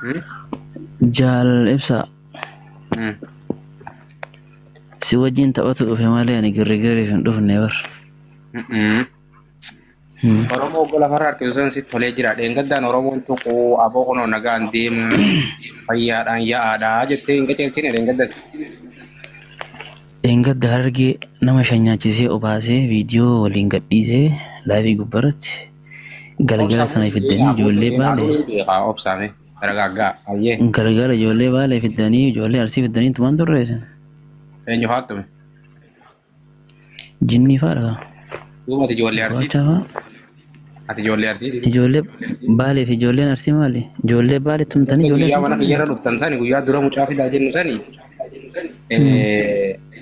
Hmm? Jaal ibsa Hmm. si wajjin taphatu dhufe malee ani girrigirriif hin dhufne bar. Hmm. Oromoo gola farra harkisu san sitti tolee jira. Dheengaddaan Oromoon tuquu aboo kunoo nagaan deemu fayyaadhaan yaa'aadhaa jettee hin qaceelchine dheengaddatti. Dheengadda hargee nama shanyaachisee obaasee viidiyoo waliin gadhiisee laayivii gubbaratti galgala sana fiddanii ijoollee baale. Aduun hin beekaa obsaame ragaggaa ayyee. Galgala ijoollee baale fiddanii ijoollee arsii fiddanii tumaan turreessan. Eenyu faattume? Jinnii fa'aadha. Duubatti ijoollee arsiiti. Ati ijoollee arsiiti. Ijoollee baalee fi ijoolleen arsii maali? Ijoollee baale tumtanii ijoollee guyyaa mana kiyyarra dhuftan sani guyyaa dura mucaa fidaa jennu sani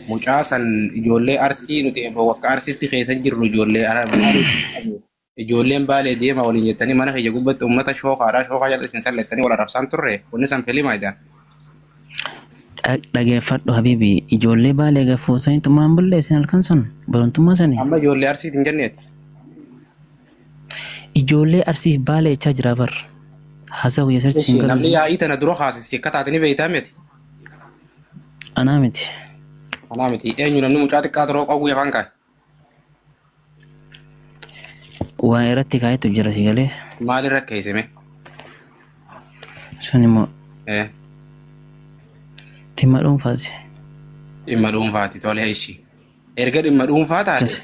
mucaa san ijoollee arsii nuti wakka arsiitti keessan jirru ijoolleen baalee deema waliin jettanii mana kiyya gubbatti uummata shookaadha shookaa jala isin sallettanii wal arrabsaan turre wanni san felii maayidhaan. Dhageeffadhu habiibi ijoollee baalee gafuusanii tumaan bulleessin halkan sun barumtummaa sanii. Amma ijoollee arsiitiin jenneeti. Ijoollee arsiif baalee jechaa jira bar. Haasaa guyyaa sirriitti siin galu. Namni yaa'ii tana dura haasisi akka taatanii beeytaa miti. Anaa miti. Anaa miti eenyu namni mucaa xiqqaa turoo qawwee afaan kaa'e. Waan irratti kaayetu jira si galee. Maalirra keessime? Sun immoo dhimma dhuunfaati. Dhimma dhuunfaati tolee ishii. Erga dhimma dhuunfaa taate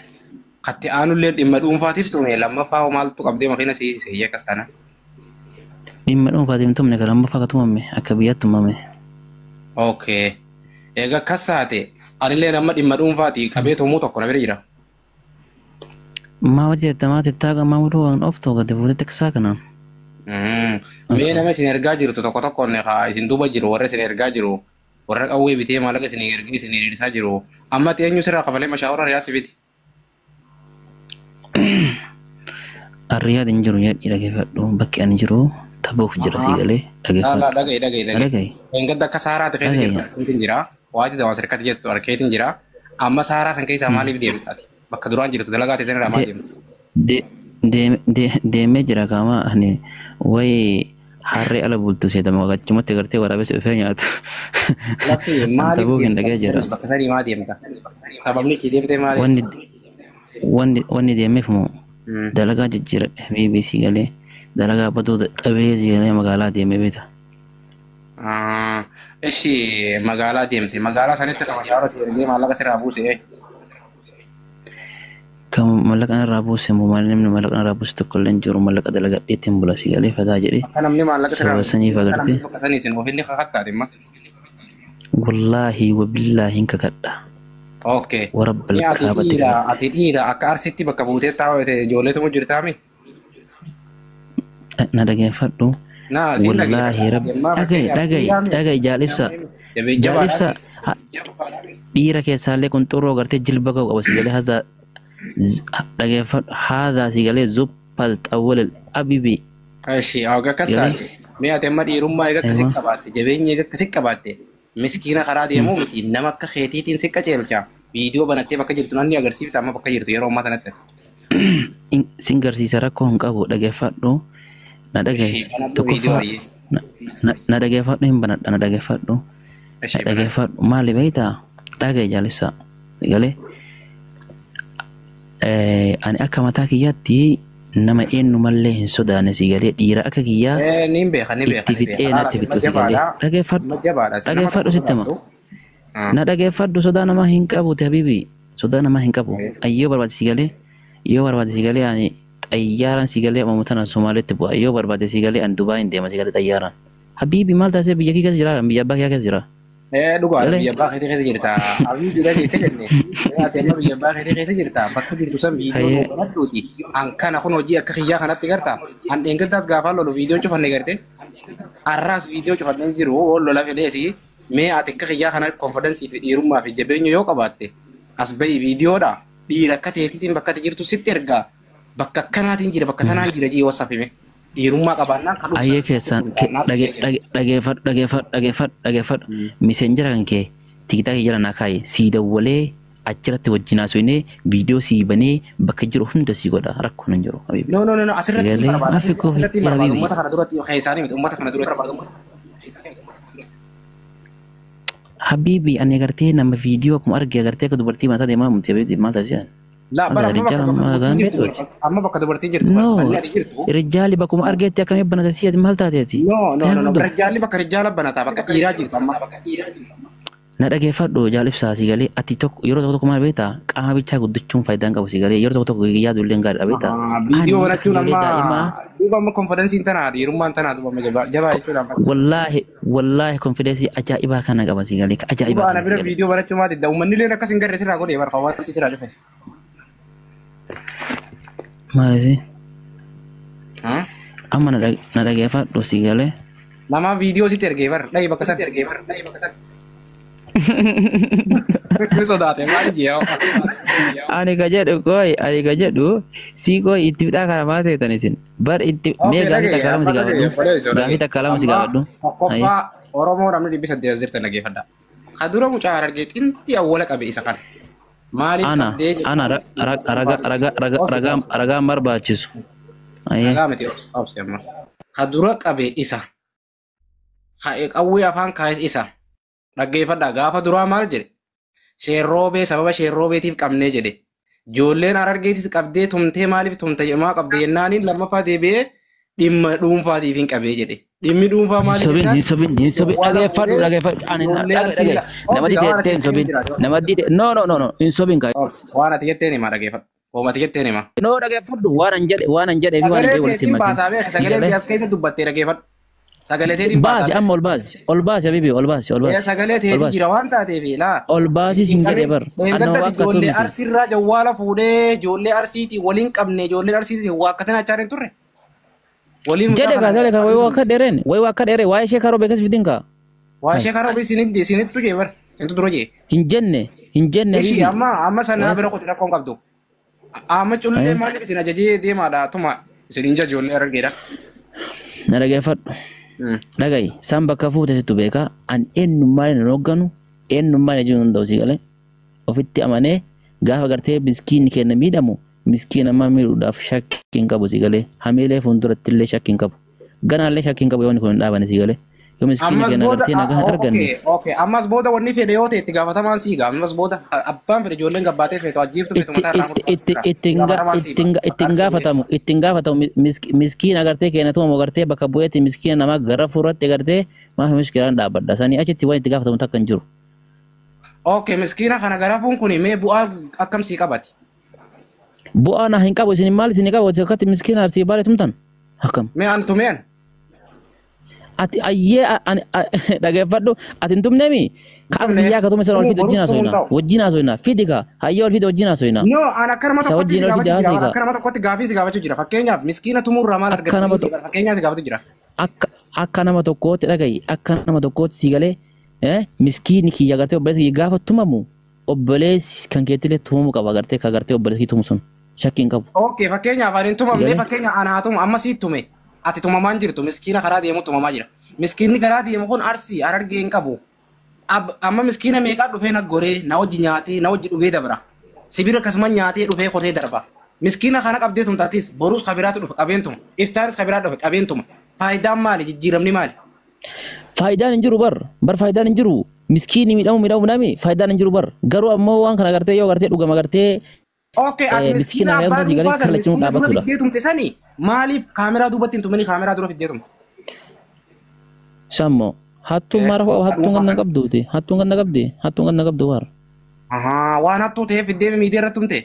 katti aanullee dhimma dhuunfaatiif tume lammaffaa maaltu qabdee makiina siisise iyya qasana. Dhimma dhuunfaatiif hin tumne kan lammaffaa akka tumame akka biyyaatti tumame. Okay. Egaa akkas taate anillee nama dhimma dhuunfaati qabee tumuu tokko na bira jira. Maa wajji jettamaa tettaa gammaa muduu waan oftoo gadi fuutee teksaa kanaan. Mee nama isin ergaa jirtu tokko tokkoon isin duuba jiru warra isin ergaa jiru warra qawwee bitee maallaqa isin ergi isin hiriirsaa jiru amma eenyu sirraa qabalee mashaawara riyaasi biti. Arriyaad hin jiru jedhi dhageeffadhu bakki ani jiru taphuuf jira si galee dhageeffadhu. Dhagaye. Engadda akka saaraati keessa jirta arkeetiin jira waati dawaa sirkatti jettu arkeetiin jira amma saaraa san keessaa maaliif deemtaati bakka duraan jirtu dalagaa teessan irraa maal deemtu. Deemee jira kaama ani wayi harree ala bultu seetama achumatti gartee waraabessa dhufee nyaatu. Maaliif deemta bakka sadii maa deemta sababni kee deemtee maali? Wanni deemeef moo dalagaa jijjiiradhe BBC galee dalagaa baduu dhabee galee magaalaa deemee beeta. Ishi magaalaa deemte magaalaa sanitti kan mashaawara si ergee maallaqa sirraa buuse. Kan mallaqa irraa buuse moo maal namni mallaqa irraa buuse tokko illee jiru mallaqa dalagadheettiin bula si galee fataa jedhee. Akka namni maallaqa sirraa buuse saniif agartee. Bakka sanii isin ofiinni kakattaa dhimma. Wallaahi wabillaahi hin kakadha. Okay. Warabbal kaabatti. Ati dhiira akka arsitti bakka buutee taa'ee ijoolleetu mu jirtaami? Na dhageeffadhu. Wallaahi rabbi dhaga'i jaalibsa. Jaalibsa dhiira keessaallee kun xurroo gartee jilba qabu qaba si galee haza dhageeffadhu haza si galee zuppal xawwal abibi. Ishi aga kasaati. Mee ati amma dhiirummaa eega akkasii qabaatte jabeenya eega akkasii qabaatte miskiina karaa deemuu miti nama akka keetiitiin si qaceelcha. Viidiyoo banattee bakka jirtu namni agarsiifta amma bakka jirtu yeroo ammaa sanatti. Sin garsiisa rakkoo hin qabu dhageeffadhu. Na dhagaye tokkoffaa na dhageeffadhu hin banadha na dhageeffadhu. Na dhageeffadhu maali beektaa dhagaye jaalisa galee. Ani akka mataa kiyyaatti nama eenyumallee hin sodaanne si galee dhiira akka kiyyaa itti fixee natti fixu si galee dhageeffadhu sitti hima. Na dhageeffadhu sodaa namaa hin qabu habiibi sodaa namaa hin qabu ayyoo barbaade si galee yoo barbaade si galee ani xayyaaraan si galee amma tana Somaaliitti bu'a yoo barbaade si galee ani Dubaay hin deema si galee xayyaaraan habiibi maal taasise biyya kee keessa jira biyya abbaa kee keessa jira. Dhugaadha biyya abbaa keetii keessa jirta habiibi dha jettee jenne ati amma biyya abbaa keetii keessa jirta bakka jirtu san viidiyoo banadhuuti an kana kun hojii akka kiyyaa kanatti garta an dheengaddaas gaafaan lolu viidiyoon cufanne garte arraas viidiyoo cufanneen jiru lola fedheesi mee ati akka kiyyaa kana konfidensii fi dhiirummaa fi jabeenya yoo qabaatte as bahi viidiyoodha dhiira akka teetiitiin bakka jirtu sitti ergaa bakka akkanaatiin jira bakka tanaan jira jii wasafime dhiirummaa qabaannaan kan ayyee keessaan dhageeffadhu miseenjera kan kee tikitaa jala naa kaayee sii dawwalee achirratti wajjin haasofnee viidiyoo sii banee bakka jiru hunda sii godha rakkoon hin jiru. No asirratti barbaadu uummata kana duratti keessanii miti uummata kana duratti. Habibi ani agartee nama viidiyoo akkuma arge agartee akka dubartii mataa deemaa mumtee maal taasisan. La bara amma bakka dubartii jirtu. Rijaali bakkuma argeetti akkamii banata si'ati maal taateeti? No rijaali bakka rijaala banataa bakka dhiiraa jirtu amma. Na dhaggeeffadhu jaalibsaa si galee ati tokko yeroo tokko maal beektaa qaama bichaa guddachuun faayidaan qabu si galee yeroo tokko yaadu illee gaariidha beektaa. Viidiyoo banachuun amma duuba amma konfidensiin tanaa dhiirummaan tanaa duuba jabaa jechuudha. Wallaahi konfidensii ajaa'ibaa kana qaba si galee ajaa'ibaa. Ana bira viidiyoo banachuu maati uummanni illee akkas hin garre sirraa godhee barqa wanti sirraa dhufe. Maalisi? Amma na dhaggeeffadhu si galee. Nama viidiyoo sitti ergee bar dhahi bakka san. Sodaate maal jee ani ka jedhu si koi itti bitaa kana maa seetan isin bar itti mee gaafii takka lama si gaafadhu qophaa Oromoo namni dhibbi saddeet jirtan dhaggeeffadha ka dura mucaa argee xinti awwala qabe isa kana maaliif ragaan barbaachisu ragaa miti obsi amma ka dura qabe isa qawwee afaan kaayes isa dhaggeeffadha gaafa duraa maal jedhe sheerroobee sababa sheerroobeetiif qabnee jedhe ijoolleen Harargeetis qabdee tumtee maaliif tumte maa qabde jennaaniin lammaffaa deebi'ee dhimma dhuunfaatiif hin qabee jedhe dhimmi dhuunfaa maaliif hin sobin dhaggeeffadhu ani namatti jettee hin sobin namatti no hin sobin kai waan ati jetteen hima dhaggeeffadhu waan ati jetteen hima no dhaggeeffadhu waan an jedhe waan an walitti himatin sagalee as keessa dubbattee dhaggeeffadhu sagalee teetiin baasi amma ol baasi habibi ol baasi sagalee teetiin jira waan taateef laa ol baasi sin jedhe bar anna akka ijoollee arsiirraa jawwaala fuudhee ijoollee arsiitii waliin qabne ijoolleen arsiitii waa akka tanaa chaareen turre waliin jedhe gaasale kan way akka dheereen waa'ee ishee karoo beekas fidin ka waa ishee karoo beekas sinittu jee bar sintu dura jee hin jenne ishii amma sana bira qote rakkoon qabdu amma cullee maaliif isin ajajee deemaadha tuma isin hin ijoollee argeedha na dhaggeeffadhu Nagai samba kafuute situ beeka an eenyummaan hin hoogganu eenyummaan ejuu hunda'u si galee ofitti amanee gaafa gartee miskiinni kenna miidhamu miskiin amma miidhuudhaaf shakkiin qabu si galee hameelee fuulduratti illee shakkiin qabu ganaallee shakkiin qabu yoo kun hin dhaabane si galee yoo miskiinni kenna gartee nagaa hin arganne. Ammas booda wanni fedhe yoo ta'e itti gaafatamaan siiga ammas booda abbaan fedhe ijoolleen gabbaatee feetu ajjiiftu feetu mataa ittiin gaafatamu miskiin agartee keenyatuma moo gartee bakka bu'eetti miskiina namaa gara fuuratti agartee maaf miskiinaan dhaabbadha sanii achitti waan itti gaafatamu takka hin jiru. Miskiina kana garaafuun kun mee bu'aa akkamsii qabati? Bu'aa na hin qabu isin maal isin qabu akkatti miskiina arsii baale tumtan akkam? Mee an tumeen? Ati ayyee dhaggeeffadhu ati hin tumneemi kan biyyaa akka tume sana ol fide wajjin haasofna fidiga hayyee ol fide wajjin haasofna. No an akkanama tokkotti gaafii si gaafachuu jira fakkeenyaaf miskiina tumurraa maal argatu fakkeenyaaf si gaafatu jira. Akka nama tokkootti dhagayi akka nama tokkootti si galee miskiinni kiyya gartee obboleessi gaafa tumamu obboleessi kan keettilee tumamuu qaba gartee ka gartee obboleessi tumu sun shakkiin qabu. Fakkeenyaaf ani hin tumamne fakkeenya ana haa tumu amma sii tume. Ati tumamaan jirtu miskiina karaa deemu tumamaa jira. Miskiinni karaa deemu kun arsii Harargee hin qabu. Amma miskiina meeqaa dhufee na goree na wajji nyaatee na wajji dhugee dabra. Sibira akkasuma nyaatee dhufee qotee darba. Miskiina kana qabdee tumtaatis boruus kabiraatu dhufe qabeentuma. Iftaanis kabiraa dhufe qabeentuma. Faayidaan maali jijjiiramni maali? Faayidaan hin jiru bar faayidaan hin jiru. Miskiinni miidhamu nami faayidaan hin jiru bar. Garuu ammoo waan kana gartee yoo gartee dhugama gartee ati miskiina abbaan dhuunfaa sana miskiina dura fiddee tumte sanii maaliif kaameraa duubatti hin tumanii kaameraa dura fiddee tumte? Sammo hattuun mara hattuun ganna qabduuti hattuun ganna qabdu war. Waan hattuu ta'eef fiddee miidiyyaa irratti tumte?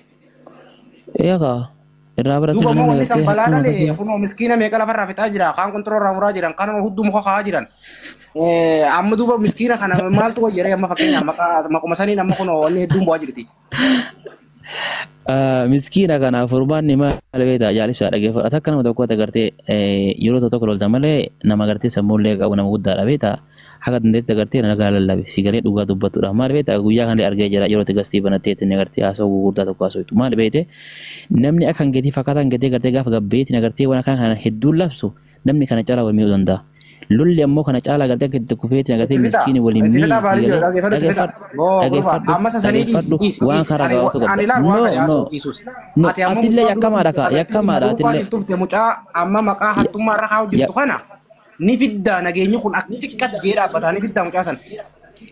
Eegaa irraa bira duuba moo wanni san balaa dhalee kunoo miskiina meeqa lafarraa fixaa jira kaan kontiroolraa muraa jiran kaan hudduu muka kaa'aa jiran. Amma duuba miskiina kana maaltu wayyaaree amma fakkeenyaaf maquma saniin amma kunoo wanni hedduun bu'aa jirti. Miskiina kanaaf furmaanni maal beektaa jaalibsaa dhaggeeffata akka nama tokkotti agartee yeroo tokko lolta malee nama agartee sammuullee qabu nama guddaadha beektaa haga dandeetti agartee nagaa lallabe sigalee dhugaa dubbatudha maal beektaa guyyaa kanallee argee jira yeroo gastii banattee ittiin agartee haasawuu gurguddaa tokko haasawwitu maal beekte namni akka hin gatii fakkaataan gatee agartee gaafa gabbeetiin agartee waan kana hedduun labsu namni kana caalaa wal miidhuu danda'a lolli ammoo kana caalaa gartee gadi kufeetiin agartee miskiini waliin waan karaa gabaatu godha atillee yakkamaadha ka yakkamaadha atillee mucaa amma maqaa hattummaa irra haa hojjettu kana ni fiddaa nageenyi kun akka xiqqat jee dhaabbataa ni fiddaa mucaa sana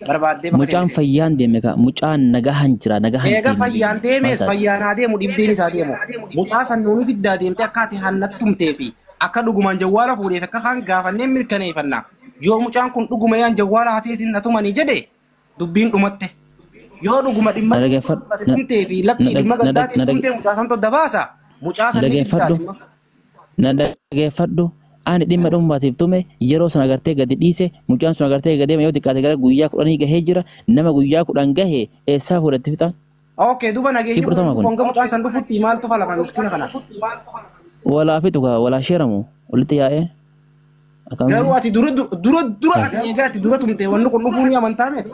barbaaddee mucaan fayyaan deeme ka mucaan nagahan jira nagahan eega fayyaan deemes fayyaanaa deemu dhibdeen isaa deemu mucaa san nuuni fiddaa deemte akka ati hannattumtee fi akka dhugumaan jawwaala fuudheef akka kaan gaafannee mirkaneeffanna yoo mucaan kun dhuguma yaan jawwaala hateetiin natumanii jedhe dubbiin dhumatte yoo dhuguma dhimma tumtee fi lakkii dhimma gaddaatiin tumtee mucaa san todda baasa mucaa san ni fiddaa dhimma. Na dhageeffadhu ani dhimma dhummaatiif tume yeroo sana agartee gadi dhiise mucaan sun agartee gadeema yoo xiqqaate gara guyyaa 10 gahee jira nama guyyaa 10 gahee eessaa fuudhatti fixan. Okay duba nageenyi kun fonga mucaan san dhufutti maaltu falama miskiina kana. Walaa fitu ka walaa sheeramu walitti yaa'ee. Garuu ati dura ati eegaa ati dura tumtee wanni kun dhufuu ni amantaa miti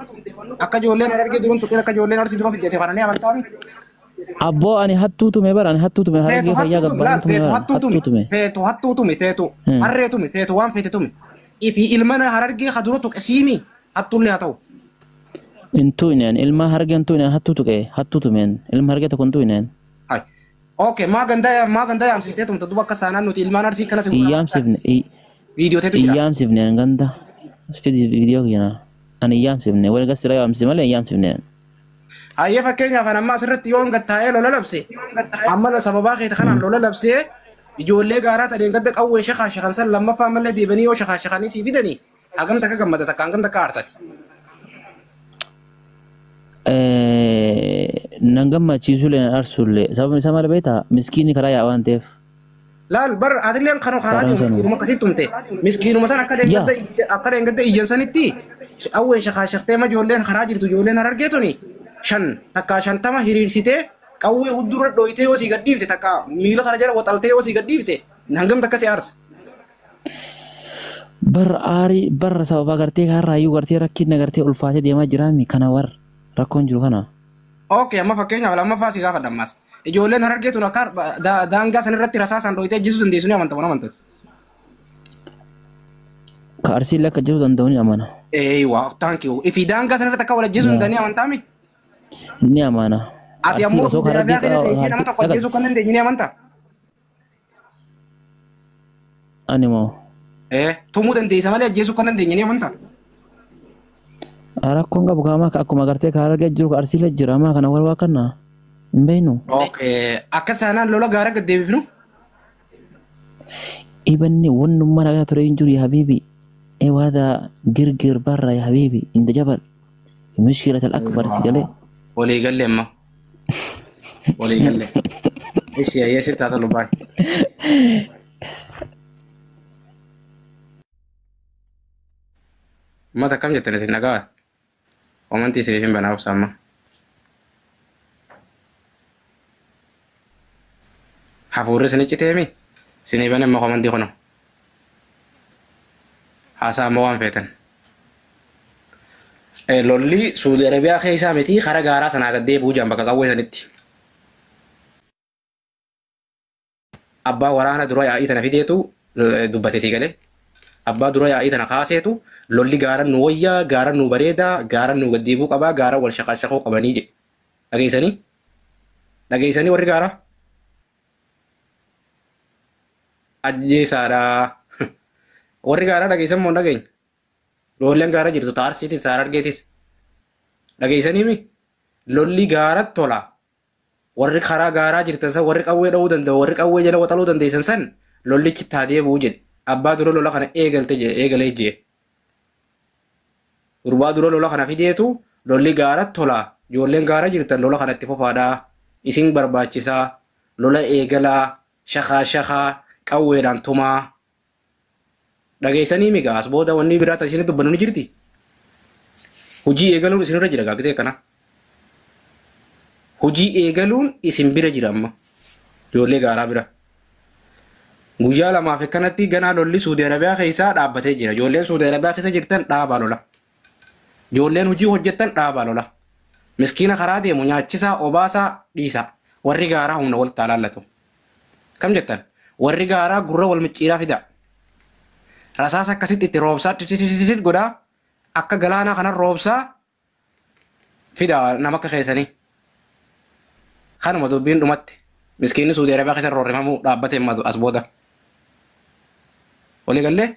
akka ijoolleen argee duruun tuqee akka ijoolleen arsii dura fiddeete kana ni amantaa miti. Abbo ani hattuutume bara ani hattuutume hargee fayyaa gabbaanutume hattuutume harreetume feetu waan feete tume ifi ilmana harargee haduro tuqe siimi hattullee haa ta'u. Intuineen ilma hargee intuineen hattuutuqe hattuutumeen ilma hargee tokko intuineen. Okay maa gandaa yaamsiftee tumta duba akka saanaan nuti ilmaan arsii kana sigu iyyaamsifne viidiyoo teetu jira iyyaamsifneen ganda viidiyoo kiyana ani iyyaamsifne wal gasira yaamsi malee iyyaamsifneen. Hayyee fakkeenyaaf amma asirratti yoon gattaa'ee lola labse amma sababaa keeta kanaan lola labsee ijoollee gaaraa ta'een gadda qawwee shaqaashakan san lammaffaa mallee deebanii yoo shaqaashakanii sii fidanii hagam takka gammada takka hangam takka aartati. Nan gammachiisulee nan aarsullee sababni isaa maal beektaa miskiinni karaa yaa waan ta'eef. Laal bar adilleen kanoo karaa deemu miskiinuma akkasii tumte miskiinuma san akka deengadda iyyan sanitti qawwee shaqaashaktee ma ijoolleen karaa jirtu ijoolleen harargeetuni. Shan takka shantama hiriirsitee qawwee huddura dhooyitee yoo sii gadhiifte takka miila kana jala waxaltee yoo sii gadhiifte hangam takka si aarsa. Barra sababa gartee kaarraayyuu gartee rakkinna gartee ulfaatee deemaa jiraami kana war rakkoon jiru kana. Okay amma fakkeenyaaf lammaffaa si gaafadha ammas ijoolleen harargeetun akka daangaa sanirratti rasaasan dhooyitee ajjeesuu dandeessu ni amanta mana Ka arsiillee akka ajjeesuu danda'u ni amana. Waa thank you ifi daangaa sanirratti akka wal ajjeesuu danda'anii amantaami. Ni amana. Ati ammoo suudeera biraa keessa ta'e nama tokko ajjeesuu kan dandeenye ni amantaa? Ani moo? Tumuu dandeessa malee ajjeesuu kan dandeenye ni amantaa? Rakkoon qabu kaamaa akkuma gartee karaa argaa jiru arsiilee jira maa kana wal waa kannaa hin beeknu. Akka saanaan lola gaara gad deebifnu? Ibanni wannummaa dhagaa ture hin jiru yaa habiibi. Ewaada girgir barra yaa habiibi inda jabal. Mishkiilata al-akbar si galee. Walii galle amma. Walii galle. Ishi ayyee si taata lubbaa. Mata kam jettani isin nagaa? Omantii isiniif hin banaaf samma. Hafuurri isin icciteemi? Isinii bane amma omantii kuno. Haasaa amma waan feetan. Lolli Suudi Arabiyaa keessaa miti karaa gaaraa sanaa gad deebi'uu jiran bakka qawwee sanitti. Abbaa waraana dura yaa'ii tana fideetu dubbate sii galee. Abbaa dura yaa'ii tana kaaseetu lolli gaara nu wayyaa, gaara nu bareedaa, gaara nu gad deebi'uu qabaa, gaara wal shaqashaqoo qabanii jedhe. Dhageessanii? Dhageessanii warri gaaraa? Ajjeesaadha. Warri gaaraa dhageessan moo dhageenye? Lolleen gaara jirtu taarsiitis saar argeetis. Dhageessanii mi? Lolli gaara tola. Warri karaa gaaraa jirtan san warri qawwee dha'uu danda'u warri qawwee jala waxaluu dandeessan san lollichi taa deebi'uu jedhe. Abbaa dura lola kana eegalee jee. Gurbaa dura lola kana fideetu lolli gaara tola. Ijoolleen gaara jirtan lola kanatti fofaadhaa. Isin barbaachisaa. Lola eegalaa. Shakaa qawweedhaan tumaa. Dhageessanii migaa as booda wanni biraa ta'e isin dubbannu ni jirti. Hojii eegaluun isinirra jira gaagitee kana. Hojii eegaluun isin bira jira amma. Ijoollee gaaraa bira. Guyyaa lamaaf akkanatti ganaa lolli Suudi Arabiyaa keessaa dhaabbatee jira. Ijoolleen Suudi Arabiyaa keessa jirtan dhaabaa lola. Ijoolleen hojii hojjettan dhaabaa lola. Miskiina karaa deemu nyaachisaa obaasaa dhiisa. Warri gaaraa humna walitti alaallatu. Kam jettan? Warri gaaraa gurra wal micciiraa fida. rasaasa akkasitti itti roobsaa tititit godhaa akka galaanaa kanan roobsaa fida nama akka keessanii kanuma dubbiin dhumatti miskiinni Suudii Arabiyaa keessa roorrifamuu dhaabbatee himmatu as booda walii gallee